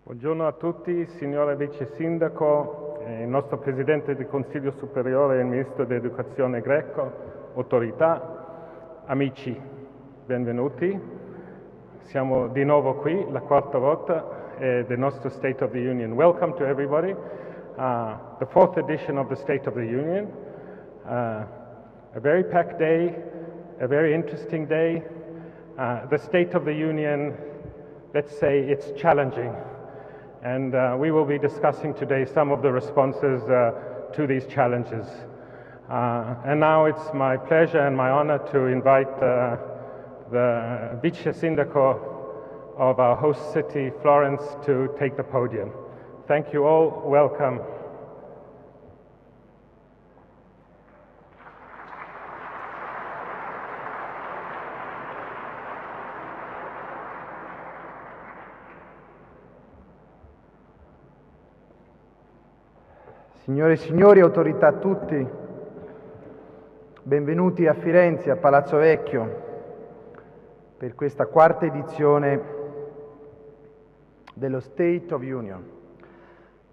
Buongiorno a tutti, signore Vice Sindaco, il nostro Presidente del Consiglio Superiore e il Ministro dell'Educazione greco, autorità, amici, benvenuti. Siamo di nuovo qui, la quarta volta, del nostro State of the Union. Welcome to everybody. The fourth edition of the State of the Union. A very packed day, a very interesting day. The State of the Union, let's say it's challenging. And we will be discussing today some of the responses to these challenges. And now it's my pleasure and my honor to invite the Vice Sindaco of our host city, Florence, to take the podium. Thank you all. Welcome. Signore e signori, autorità a tutti, benvenuti a Firenze, a Palazzo Vecchio, per questa quarta edizione dello State of Union.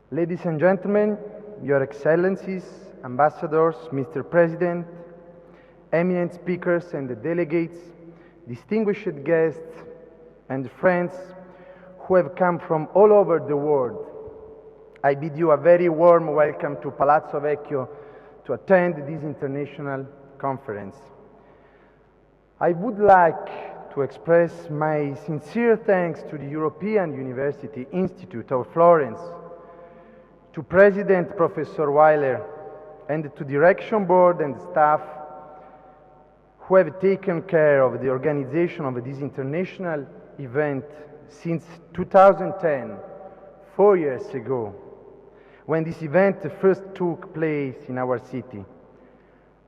Ladies and gentlemen, Your Excellencies, Ambassadors, Mr. President, eminent speakers and the delegates, distinguished guests and friends who have come from all over the world, I bid you a very warm welcome to Palazzo Vecchio to attend this international conference. I would like to express my sincere thanks to the European University Institute of Florence, to President Professor Weiler, and to Direction Board and staff who have taken care of the organization of this international event since 2010, 4 years ago, when this event first took place in our city,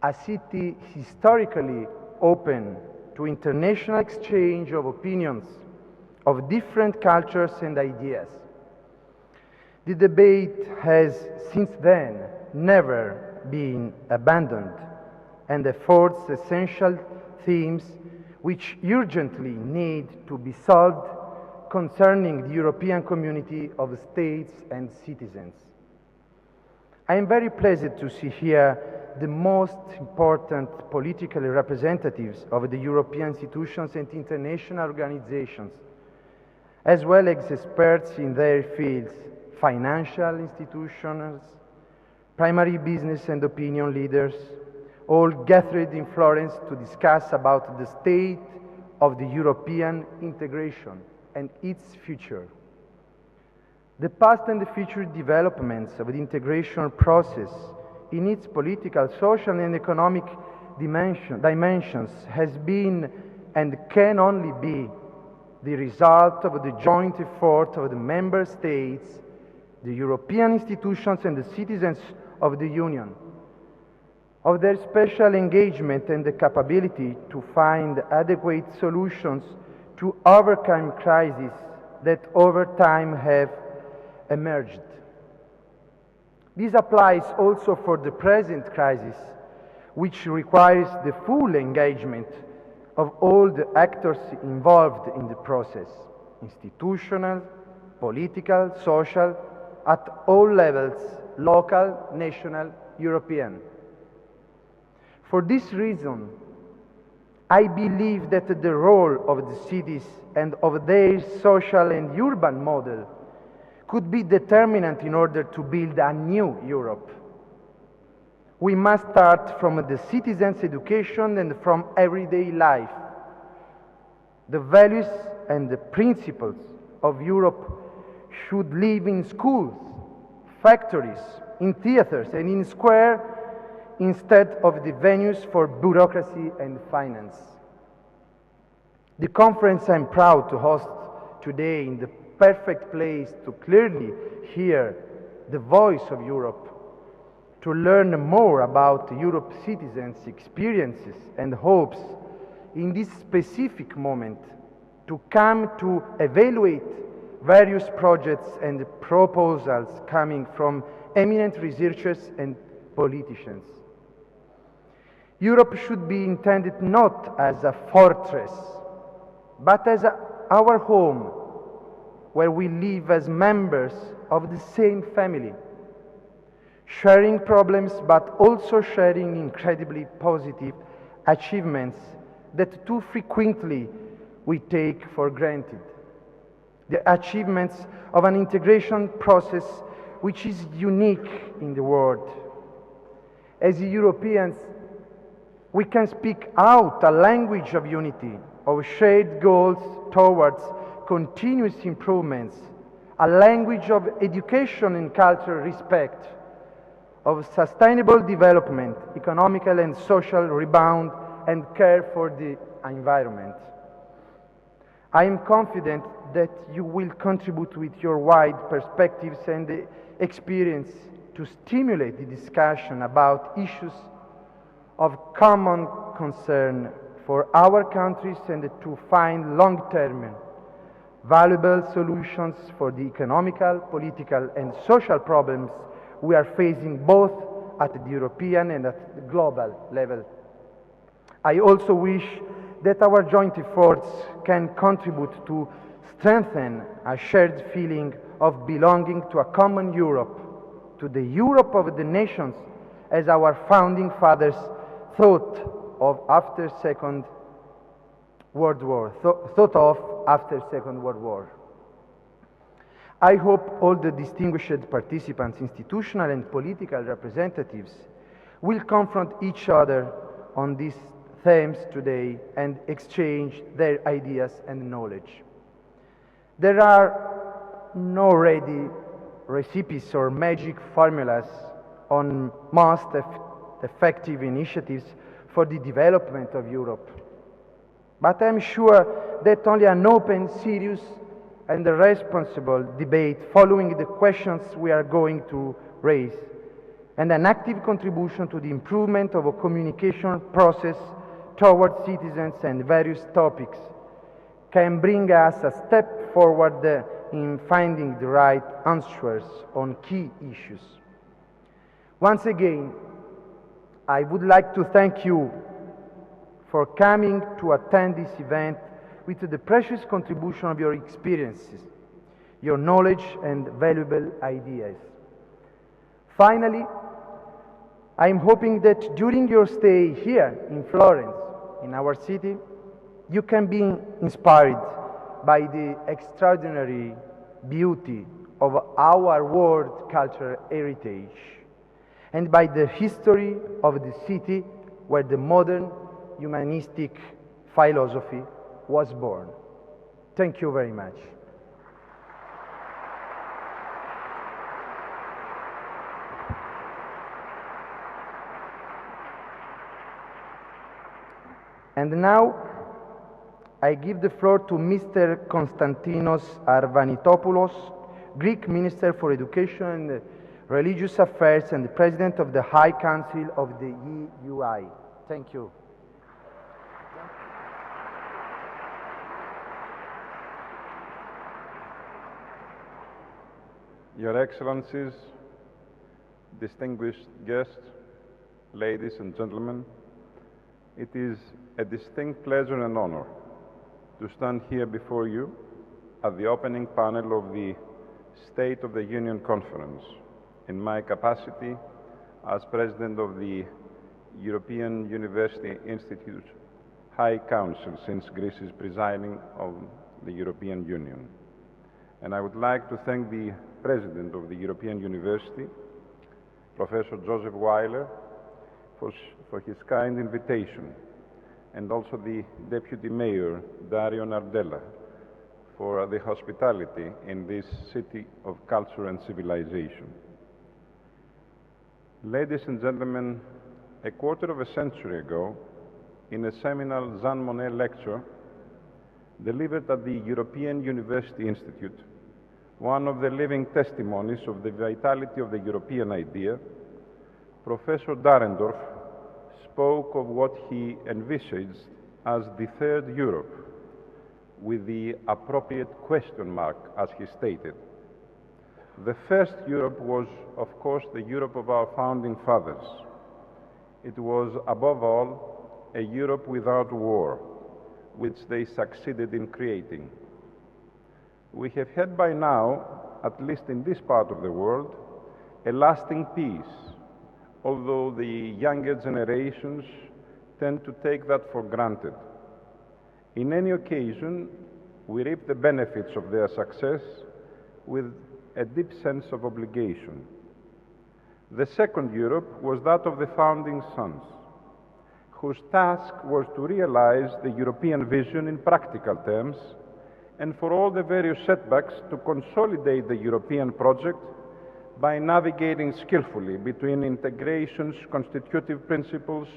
a city historically open to international exchange of opinions, of different cultures and ideas. The debate has since then never been abandoned and affords essential themes which urgently need to be solved concerning the European community of states and citizens. I am very pleased to see here the most important political representatives of the European institutions and international organizations, as well as experts in their fields, financial institutions, primary business and opinion leaders, all gathered in Florence to discuss about the state of the European integration and its future. The past and the future developments of the integration process in its political, social and economic dimensions has been and can only be the result of the joint effort of the member states, the European institutions and the citizens of the Union, of their special engagement and the capability to find adequate solutions to overcome crises that over time have emerged. This applies also for the present crisis, which requires the full engagement of all the actors involved in the process, institutional, political, social, at all levels, local, national, European. For this reason, I believe that the role of the cities and of their social and urban model could be determinant in order to build a new Europe. We must start from the citizens' education and from everyday life. The values and the principles of Europe should live in schools, factories, in theaters and in squares instead of the venues for bureaucracy and finance. The conference I'm proud to host today in the perfect place to clearly hear the voice of Europe, to learn more about Europe's citizens' experiences and hopes in this specific moment, to come to evaluate various projects and proposals coming from eminent researchers and politicians. Europe should be intended not as a fortress, but as our home, where we live as members of the same family, sharing problems but also sharing incredibly positive achievements that too frequently we take for granted. The achievements of an integration process which is unique in the world. As Europeans, we can speak out a language of unity, of shared goals towards continuous improvements, a language of education and cultural respect, of sustainable development, economical and social rebound, and care for the environment. I am confident that you will contribute with your wide perspectives and experience to stimulate the discussion about issues of common concern for our countries and to find long-term valuable solutions for the economical, political and social problems we are facing both at the European and at the global level. I also wish that our joint efforts can contribute to strengthen a shared feeling of belonging to a common Europe, to the Europe of the nations as our founding fathers thought of after Second World War. I hope all the distinguished participants, institutional and political representatives, will confront each other on these themes today and exchange their ideas and knowledge. There are no ready recipes or magic formulas on most effective initiatives for the development of Europe. But I'm sure that only an open, serious and responsible debate following the questions we are going to raise and an active contribution to the improvement of a communication process towards citizens and various topics can bring us a step forward in finding the right answers on key issues. Once again, I would like to thank you for coming to attend this event with the precious contribution of your experiences, your knowledge and valuable ideas. Finally, I am hoping that during your stay here in Florence, in our city, you can be inspired by the extraordinary beauty of our world cultural heritage and by the history of the city where the modern humanistic philosophy was born. Thank you very much. And now, I give the floor to Mr. Konstantinos Arvanitopoulos, Greek Minister for Education and Religious Affairs and the President of the High Council of the EUI. Thank you. Your Excellencies, distinguished guests, ladies and gentlemen, it is a distinct pleasure and honor to stand here before you at the opening panel of the State of the Union Conference in my capacity as President of the European University Institute High Council, since Greece is presiding of the European Union. And I would like to thank the President of the European University, Professor Joseph Weiler, for his kind invitation, and also the Deputy Mayor, Dario Nardella, for the hospitality in this city of culture and civilization. Ladies and gentlemen, a quarter of a century ago, in a seminal Jean Monnet lecture, delivered at the European University Institute, one of the living testimonies of the vitality of the European idea, Professor Dahrendorf spoke of what he envisaged as the third Europe, with the appropriate question mark, as he stated. The first Europe was, of course, the Europe of our founding fathers. It was, above all, a Europe without war, which they succeeded in creating. We have had by now, at least in this part of the world, a lasting peace, although the younger generations tend to take that for granted. In any occasion, we reap the benefits of their success with a deep sense of obligation. The second Europe was that of the founding sons, whose task was to realize the European vision in practical terms, and for all the various setbacks to consolidate the European project by navigating skillfully between integration's constitutive principles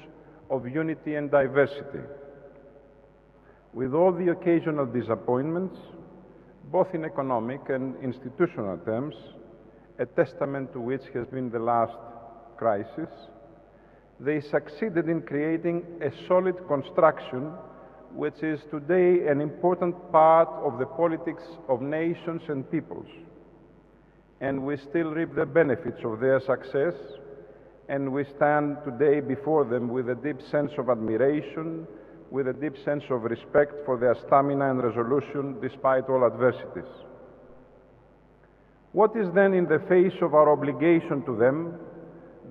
of unity and diversity. With all the occasional disappointments, both in economic and institutional terms, a testament to which has been the last crisis, they succeeded in creating a solid construction which is today an important part of the politics of nations and peoples. And we still reap the benefits of their success, and we stand today before them with a deep sense of admiration, with a deep sense of respect for their stamina and resolution despite all adversities. What is then, in the face of our obligation to them,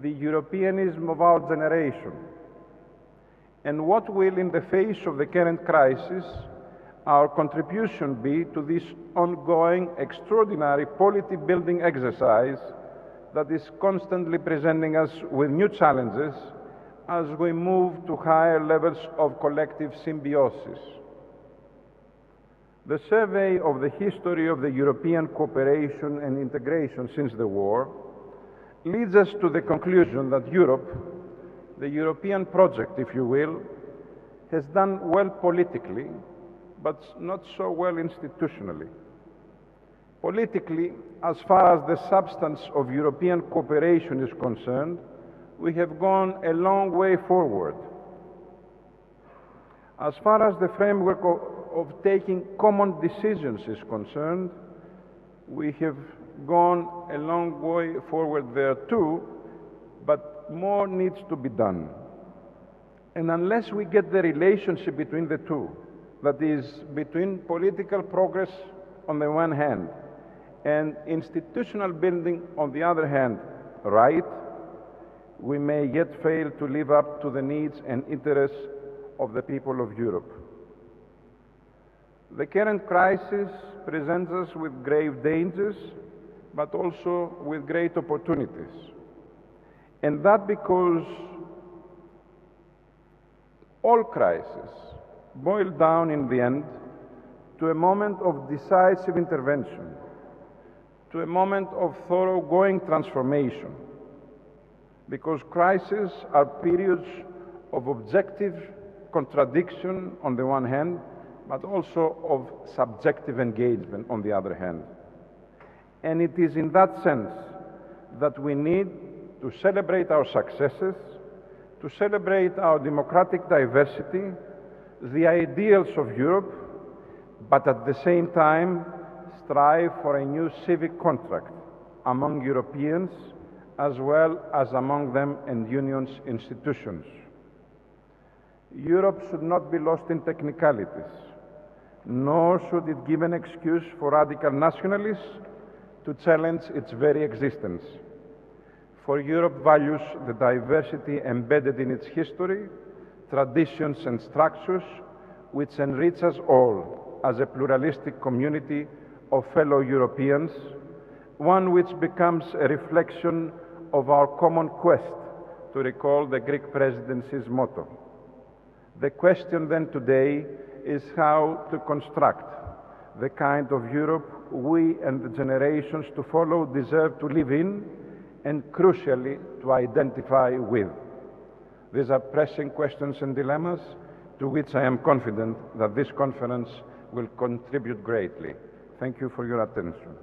the Europeanism of our generation? And what will, in the face of the current crisis, our contribution be to this ongoing, extraordinary polity-building exercise that is constantly presenting us with new challenges as we move to higher levels of collective symbiosis? The survey of the history of the European cooperation and integration since the war leads us to the conclusion that Europe, the European project, if you will, has done well politically, but not so well institutionally. Politically, as far as the substance of European cooperation is concerned, we have gone a long way forward. As far as the framework of taking common decisions is concerned, we have gone a long way forward there too, but more needs to be done. And unless we get the relationship between the two, that is, between political progress on the one hand and institutional building on the other hand, right, we may yet fail to live up to the needs and interests of the people of Europe. The current crisis presents us with grave dangers, but also with great opportunities. And that because all crises boil down in the end to a moment of decisive intervention, to a moment of thoroughgoing transformation, because crises are periods of objective contradiction on the one hand, but also of subjective engagement on the other hand. And it is in that sense that we need to celebrate our successes, to celebrate our democratic diversity, the ideals of Europe, but at the same time strive for a new civic contract among Europeans as well as among them and Union's institutions. Europe should not be lost in technicalities, nor should it give an excuse for radical nationalists to challenge its very existence. For Europe values the diversity embedded in its history, traditions and structures, which enrich us all as a pluralistic community of fellow Europeans, one which becomes a reflection of our common quest, to recall the Greek presidency's motto. The question then today is how to construct the kind of Europe we and the generations to follow deserve to live in and, crucially, to identify with. These are pressing questions and dilemmas to which I am confident that this conference will contribute greatly. Thank you for your attention.